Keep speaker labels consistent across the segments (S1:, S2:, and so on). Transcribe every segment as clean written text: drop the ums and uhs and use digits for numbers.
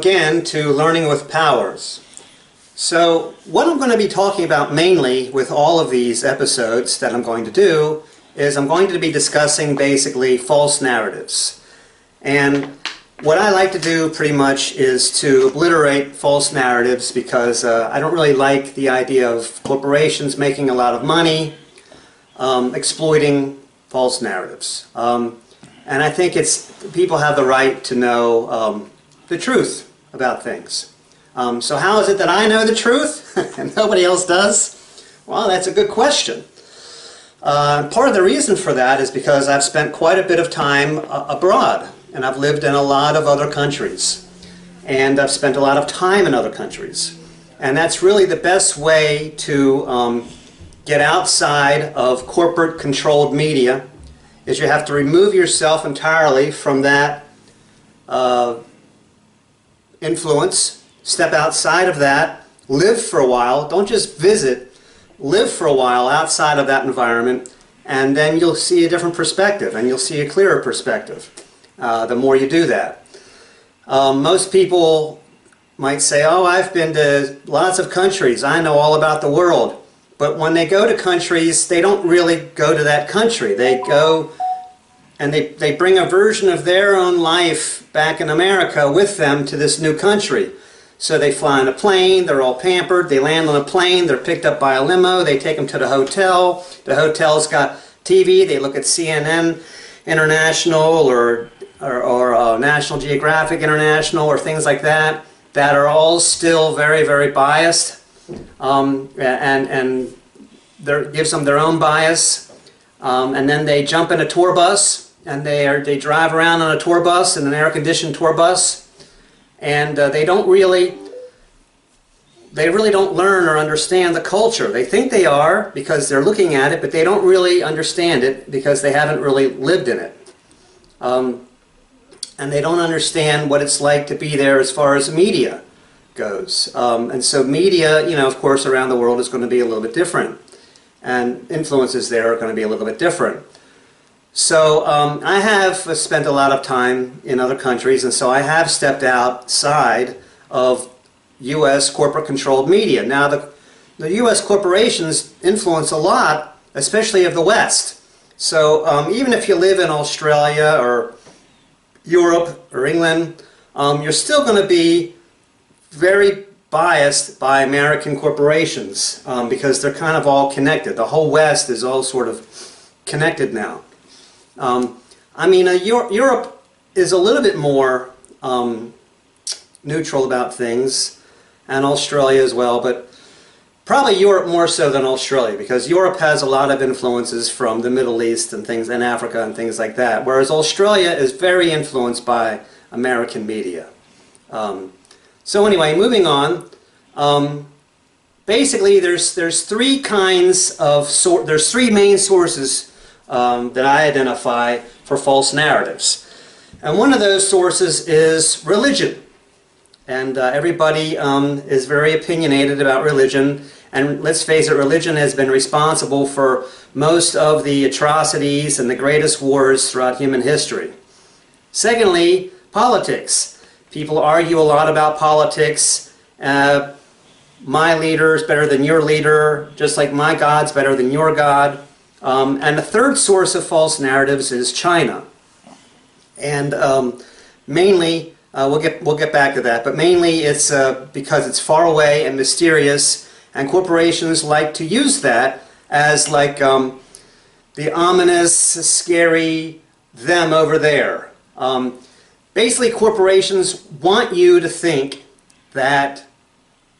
S1: again to Learning with Powers. So what I'm going to be talking about mainly with all of these episodes that I'm going to do is I'm going to be discussing basically false narratives. And what I like to do pretty much is to obliterate false narratives because I don't really like the idea of corporations making a lot of money exploiting false narratives. And I think people have the right to know the truth about things. So how is it that I know the truth and nobody else does? Well, that's a good question. Part of the reason for that is because I've spent quite a bit of time abroad, and I've lived in a lot of other countries, and I've spent a lot of time in other countries. And that's really the best way to get outside of corporate controlled media, is you have to remove yourself entirely from that influence, step outside of that, live for a while, don't just visit, live for a while outside of that environment, and then you'll see a different perspective, and you'll see a clearer perspective the more you do that. Most people might say, oh, I've been to lots of countries, I know all about the world. But when they go to countries, they don't really go to that country. They go and they bring a version of their own life back in America with them to this new country. So they fly on a plane, they're all pampered, they land on a plane, they're picked up by a limo, they take them to the hotel. The hotel's got TV, they look at CNN International or National Geographic International or things like that, that are all still very, very biased. And gives them their own bias, and then they jump in a tour bus and they drive around on a tour bus, in an air-conditioned tour bus, and they really don't learn or understand the culture. They think they are because they're looking at it, but they don't really understand it because they haven't really lived in it. And they don't understand what it's like to be there as far as media goes. And so media, of course, around the world is going to be a little bit different. And influences there are going to be a little bit different. So I have spent a lot of time in other countries, and so I have stepped outside of U.S. corporate-controlled media. Now, the U.S. corporations influence a lot, especially of the West. So even if you live in Australia or Europe or England, you're still going to be very biased by American corporations because they're kind of all connected. The whole West is all sort of connected now. Europe is a little bit more neutral about things, and Australia as well, but probably Europe more so than Australia, because Europe has a lot of influences from the Middle East and things, and Africa and things like that, whereas Australia is very influenced by American media. So anyway, moving on. Basically, there's three main sources that I identify for false narratives, and one of those sources is religion. And everybody is very opinionated about religion, and let's face it, religion has been responsible for most of the atrocities and the greatest wars throughout human history. Secondly, politics. People argue a lot about politics. My leader is better than your leader, just like my God's better than your God. And the third source of false narratives is China. And mainly, we'll get back to that, but mainly it's because it's far away and mysterious, and corporations like to use that as like the ominous, scary them over there. Basically, corporations want you to think that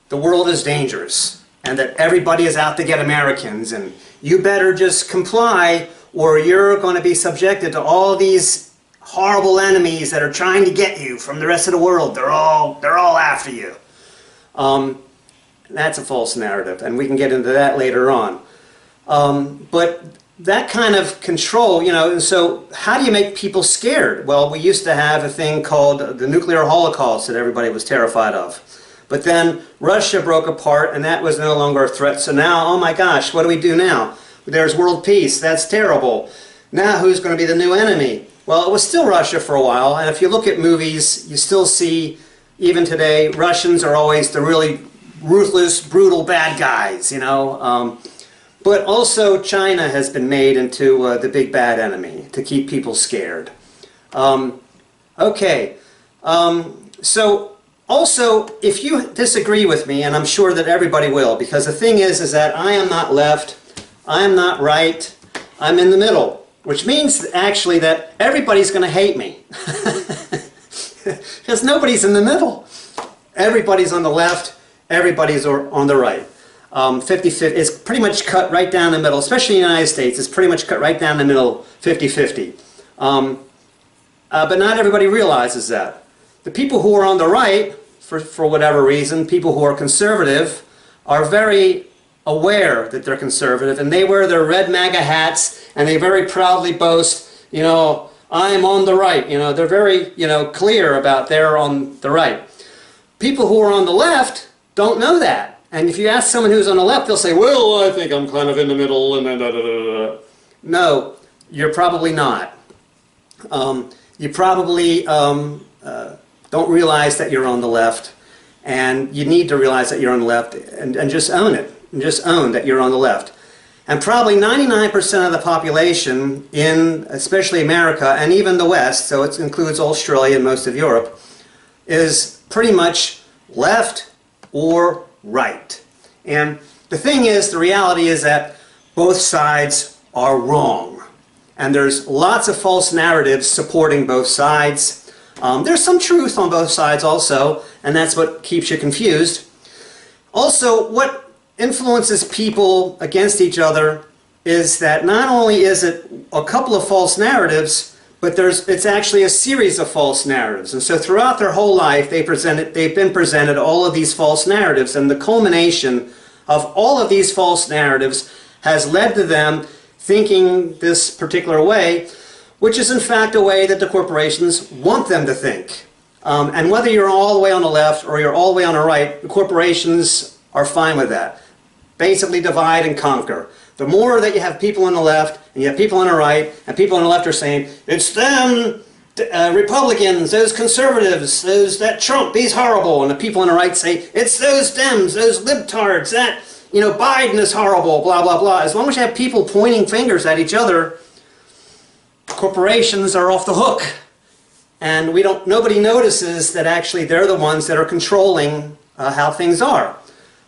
S1: the world is dangerous and that everybody is out to get Americans, and you better just comply or you're going to be subjected to all these horrible enemies that are trying to get you from the rest of the world. They're all after you. That's a false narrative, and we can get into that later on. But that kind of control, and so how do you make people scared? Well, we used to have a thing called the nuclear holocaust that everybody was terrified of. But then Russia broke apart, and that was no longer a threat. So now, oh my gosh, what do we do now? There's world peace. That's terrible. Now who's going to be the new enemy? Well, it was still Russia for a while, and if you look at movies, you still see, even today, Russians are always the really ruthless, brutal bad guys, you know. But also China has been made into the big bad enemy to keep people scared. Okay, so also if you disagree with me, and I'm sure that everybody will, because the thing is that I am not left, I am not right, I'm in the middle, which means actually that everybody's going to hate me. Because nobody's in the middle. Everybody's on the left, everybody's on the right. 50-50, it's pretty much cut right down the middle, especially in the United States, it's pretty much cut right down the middle, 50-50. But not everybody realizes that. The people who are on the right, for whatever reason, people who are conservative, are very aware that they're conservative, and they wear their red MAGA hats, and they very proudly boast, you know, I'm on the right. You know, they're very, you know, clear about they're on the right. People who are on the left don't know that. And if you ask someone who's on the left, they'll say, well, I think I'm kind of in the middle, and then da-da-da-da-da. No, you're probably not. You probably don't realize that you're on the left, and you need to realize that you're on the left, and just own it. And just own that you're on the left. And probably 99% of the population in, especially America, and even the West, so it includes Australia and most of Europe, is pretty much left or right. And the thing is, the reality is that both sides are wrong. And there's lots of false narratives supporting both sides. There's some truth on both sides also, and that's what keeps you confused. Also, what influences people against each other is that not only is it a couple of false narratives, but it's actually a series of false narratives. And so throughout their whole life, they've been presented all of these false narratives, and the culmination of all of these false narratives has led to them thinking this particular way, which is in fact a way that the corporations want them to think. And whether you're all the way on the left or you're all the way on the right, the corporations are fine with that. Basically divide and conquer. The more that you have people on the left and you have people on the right, and people on the left are saying, it's them, Republicans, those conservatives, that Trump, he's horrible. And the people on the right say, it's those Dems, those libtards, that, you know, Biden is horrible, blah, blah, blah. As long as you have people pointing fingers at each other, corporations are off the hook. And nobody notices that actually they're the ones that are controlling how things are.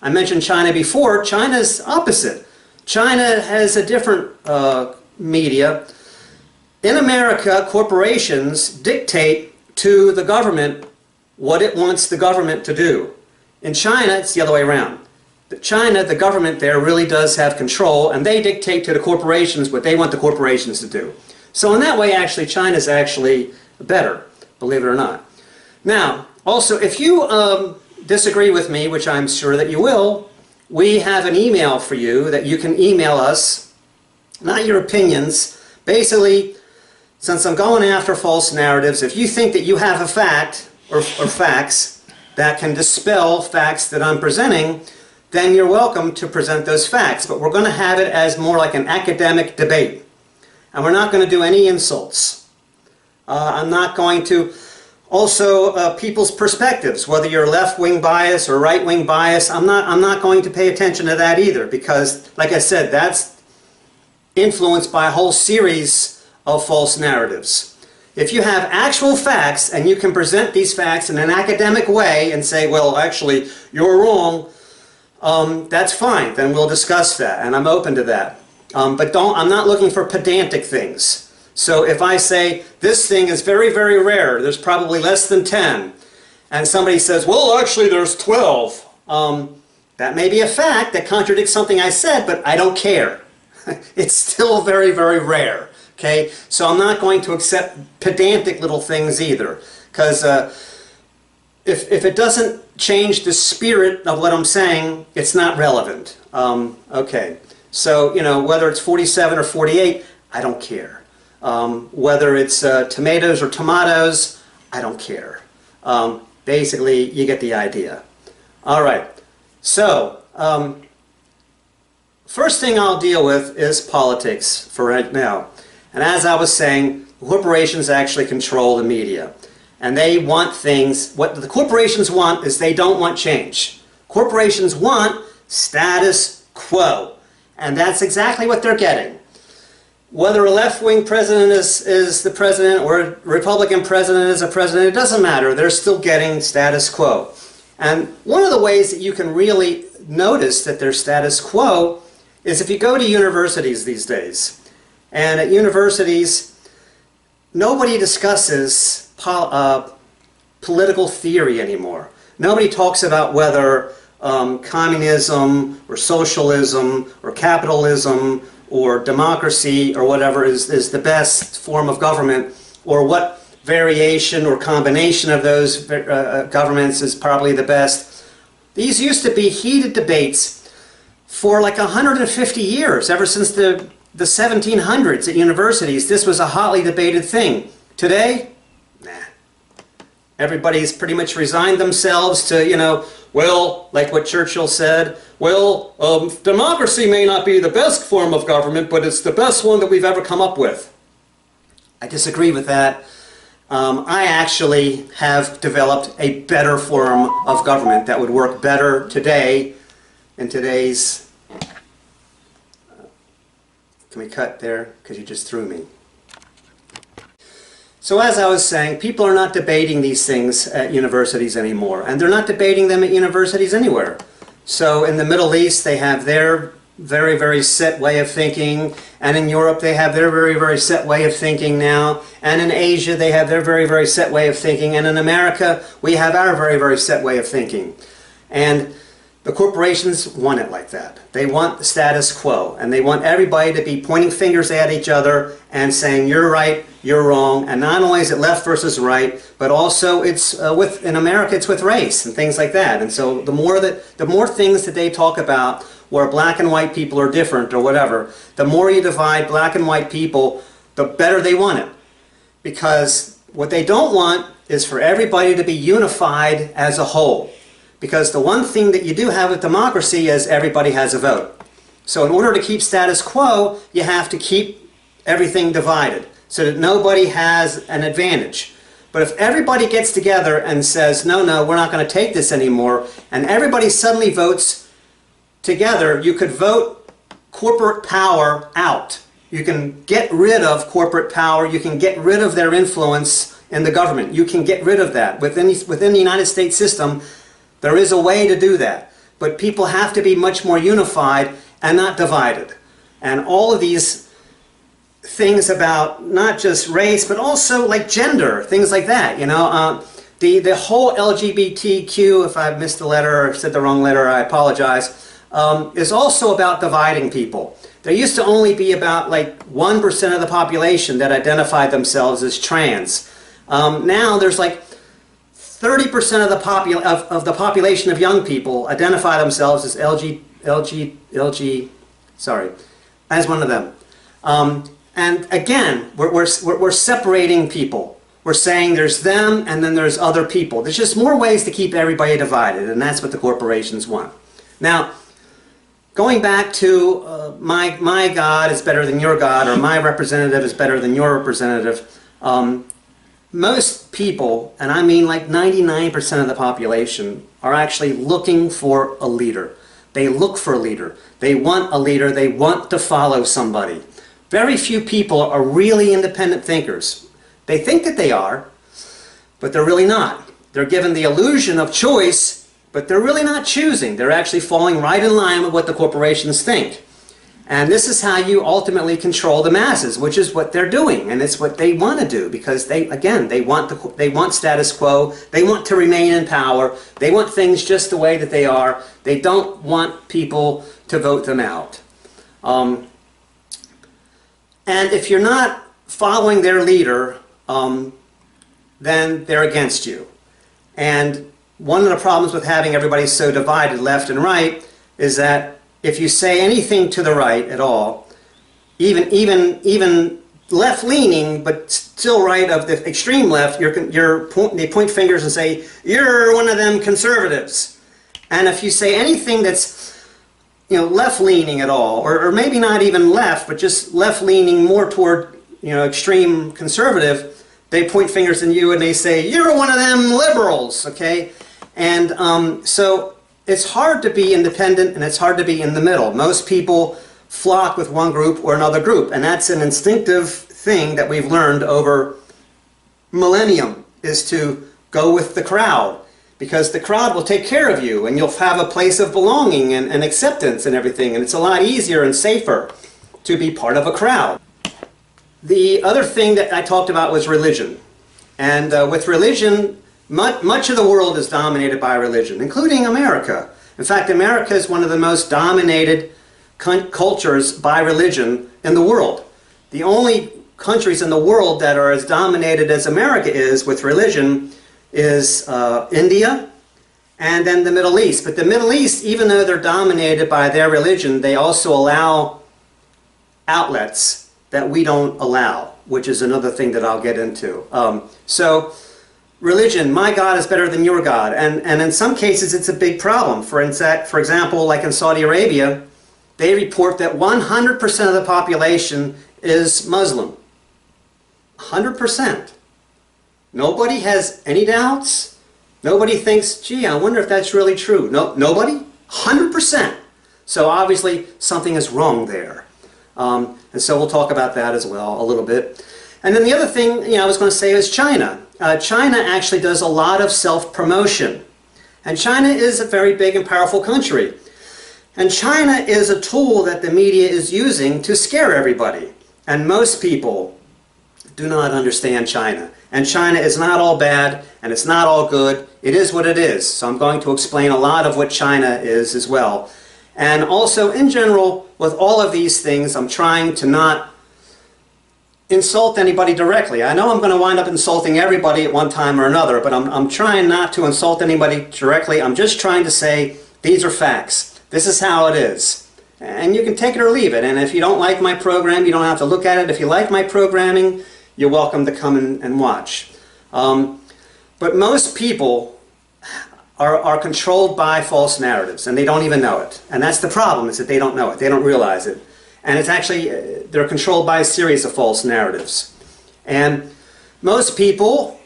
S1: I mentioned China before. China's opposite. China has a different media. In America, corporations dictate to the government what it wants the government to do. In China, it's the other way around. China, the government there really does have control, and they dictate to the corporations what they want the corporations to do. So in that way, actually, China's actually better, believe it or not. Now, also, if you disagree with me, which I'm sure that you will, we have an email for you that you can email us, not your opinions. Basically, since I'm going after false narratives, if you think that you have a fact or facts that can dispel facts that I'm presenting, then you're welcome to present those facts. But we're going to have it as more like an academic debate. And we're not going to do any insults. I'm not going to... Also, people's perspectives, whether you're left-wing bias or right-wing bias, I'm not going to pay attention to that either, because, like I said, that's influenced by a whole series of false narratives. If you have actual facts and you can present these facts in an academic way and say, well, actually, you're wrong, that's fine. Then we'll discuss that, and I'm open to that. But I'm not looking for pedantic things. So if I say, this thing is very, very rare, there's probably less than 10, and somebody says, well, actually there's 12, that may be a fact that contradicts something I said, but I don't care. It's still very, very rare. Okay? So I'm not going to accept pedantic little things either, because if it doesn't change the spirit of what I'm saying, it's not relevant. Okay. So, you know, whether it's 47 or 48, I don't care. Whether it's tomatoes or tomatoes, I don't care. Basically, you get the idea. All right. So, first thing I'll deal with is politics for right now. And as I was saying, corporations actually control the media. And they want things, what the corporations want is they don't want change. Corporations want status quo. And that's exactly what they're getting. Whether a left-wing president is the president or a Republican president is a president, it doesn't matter. They're still getting status quo. And one of the ways that you can really notice that there's status quo is if you go to universities these days. And at universities, nobody discusses political theory anymore. Nobody talks about whether communism or socialism or capitalism or democracy or whatever is the best form of government, or what variation or combination of those governments is probably the best. These used to be heated debates for like 150 years, ever since the 1700s at universities. This was a hotly debated thing. Today, nah. Everybody's pretty much resigned themselves to, you know, well, like what Churchill said, well, democracy may not be the best form of government, but it's the best one that we've ever come up with. I disagree with that. I actually have developed a better form of government that would work better today in today's... Can we cut there? Because you just threw me. So as I was saying, people are not debating these things at universities anymore, and they're not debating them at universities anywhere. So in the Middle East, they have their very, very set way of thinking, and in Europe, they have their very, very set way of thinking now, and in Asia, they have their very, very set way of thinking, and in America, we have our very, very set way of thinking. And the corporations want it like that. They want the status quo, and they want everybody to be pointing fingers at each other and saying, you're right, you're wrong. And not only is it left versus right, but also it's in America, it's with race and things like that. And so the more things that they talk about where black and white people are different or whatever, the more you divide black and white people, the better they want it. Because what they don't want is for everybody to be unified as a whole. Because the one thing that you do have with democracy is everybody has a vote. So in order to keep status quo, you have to keep everything divided so that nobody has an advantage. But if everybody gets together and says, no, no, we're not going to take this anymore, and everybody suddenly votes together, you could vote corporate power out. You can get rid of corporate power. You can get rid of their influence in the government. You can get rid of that. Within the United States system, there is a way to do that, but people have to be much more unified and not divided. And all of these things about not just race, but also like gender, things like that, you know. The whole LGBTQ, if I missed a letter or said the wrong letter, I apologize, is also about dividing people. There used to only be about like 1% of the population that identified themselves as trans. Now there's like 30% of the population of young people identify themselves as as one of them. And again, we're separating people. We're saying there's them and then there's other people. There's just more ways to keep everybody divided, and that's what the corporations want. Now, going back to my God is better than your God, or my representative is better than your representative, most people, and I mean like 99% of the population, are actually looking for a leader. They look for a leader. They want a leader. They want to follow somebody. Very few people are really independent thinkers. They think that they are, but they're really not. They're given the illusion of choice, but they're really not choosing. They're actually falling right in line with what the corporations think. And this is how you ultimately control the masses, which is what they're doing, and it's what they want to do, because they want status quo. They want to remain in power. They want things just the way that they are. They don't want people to vote them out. And if you're not following their leader, then they're against you. And one of the problems with having everybody so divided, left and right, is that if you say anything to the right at all, even left-leaning, but still right of the extreme left, they point fingers and say, you're one of them conservatives. And if you say anything that's, you know, left-leaning at all, or maybe not even left, but just left-leaning more toward, you know, extreme conservative, they point fingers at you and they say, you're one of them liberals, okay? And so it's hard to be independent and it's hard to be in the middle. Most people flock with one group or another group, and that's an instinctive thing that we've learned over millennium, is to go with the crowd, because the crowd will take care of you and you'll have a place of belonging and acceptance and everything, and it's a lot easier and safer to be part of a crowd. The other thing that I talked about was religion. And with religion, much of the world is dominated by religion, including America. In fact, America is one of the most dominated cultures by religion in the world. The only countries in the world that are as dominated as America is with religion is India and then the Middle East. But the Middle East, even though they're dominated by their religion, they also allow outlets that we don't allow, which is another thing that I'll get into. So religion, my God is better than your God. And in some cases it's a big problem. For example, like in Saudi Arabia, they report that 100% of the population is Muslim. 100%. Nobody has any doubts. Nobody thinks, gee, I wonder if that's really true. No, nobody? 100%. So obviously something is wrong there. And so we'll talk about that as well a little bit. And then the other thing I was going to say is China. China actually does a lot of self-promotion. And China is a very big and powerful country. And China is a tool that the media is using to scare everybody. And most people do not understand China. And China is not all bad, and it's not all good. It is what it is. So I'm going to explain a lot of what China is as well. And also, in general, with all of these things, I'm trying to not insult anybody directly. I know I'm going to wind up insulting everybody at one time or another, but I'm trying not to insult anybody directly. I'm just trying to say, these are facts. This is how it is. And you can take it or leave it. And if you don't like my program, you don't have to look at it. If you like my programming, you're welcome to come and watch. But most people are controlled by false narratives, and they don't even know it. And that's the problem, is that they don't know it. They don't realize it. And it's actually, they're controlled by a series of false narratives. And most people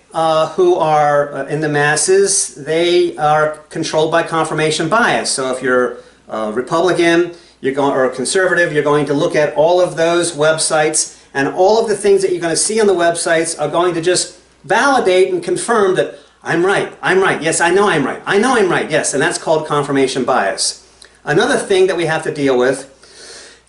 S1: who are in the masses, they are controlled by confirmation bias. So if you're a Republican or a conservative, you're going to look at all of those websites, and all of the things that you're going to see on the websites are going to just validate and confirm that I'm right, yes, I know I'm right, yes, and that's called confirmation bias. Another thing that we have to deal with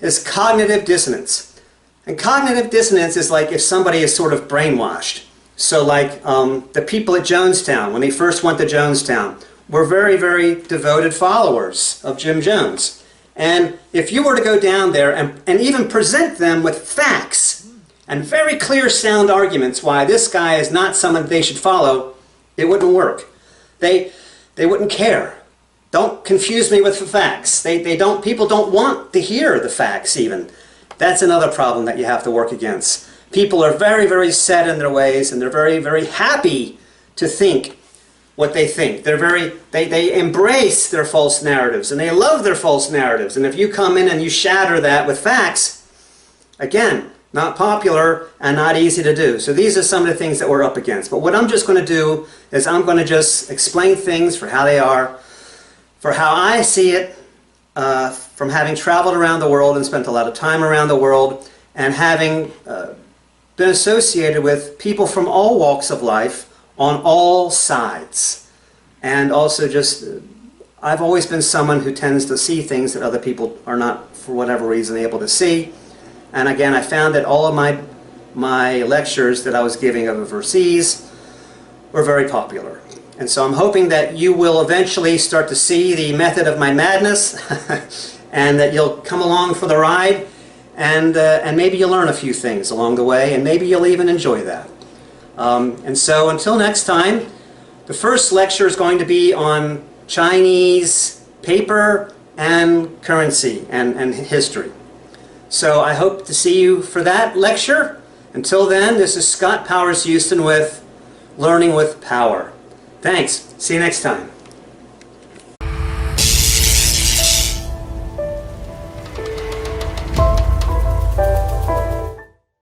S1: is cognitive dissonance. And cognitive dissonance is like if somebody is sort of brainwashed. So like the people at Jonestown, when they first went to Jonestown, were very, very devoted followers of Jim Jones. And if you were to go down there and even present them with facts and very clear sound arguments why this guy is not someone they should follow, it wouldn't work. They wouldn't care. Don't confuse me with the facts. People don't want to hear the facts even. That's another problem that you have to work against. People are very, very set in their ways, and they're very, very happy to think what they think. They embrace their false narratives, and they love their false narratives. And if you come in and you shatter that with facts, again, not popular and not easy to do. So these are some of the things that we're up against. But what I'm just going to do is I'm going to just explain things for how they are, for how I see it, from having traveled around the world and spent a lot of time around the world, and having been associated with people from all walks of life on all sides. And also just, I've always been someone who tends to see things that other people are not, for whatever reason, able to see. And again, I found that all of my lectures that I was giving overseas were very popular. And so I'm hoping that you will eventually start to see the method of my madness and that you'll come along for the ride, and maybe you'll learn a few things along the way, and maybe you'll even enjoy that. And so until next time, the first lecture is going to be on Chinese paper and currency and history. So I hope to see you for that lecture. Until then, this is Scott Powers Houston with Learning with Power. Thanks. See you next time.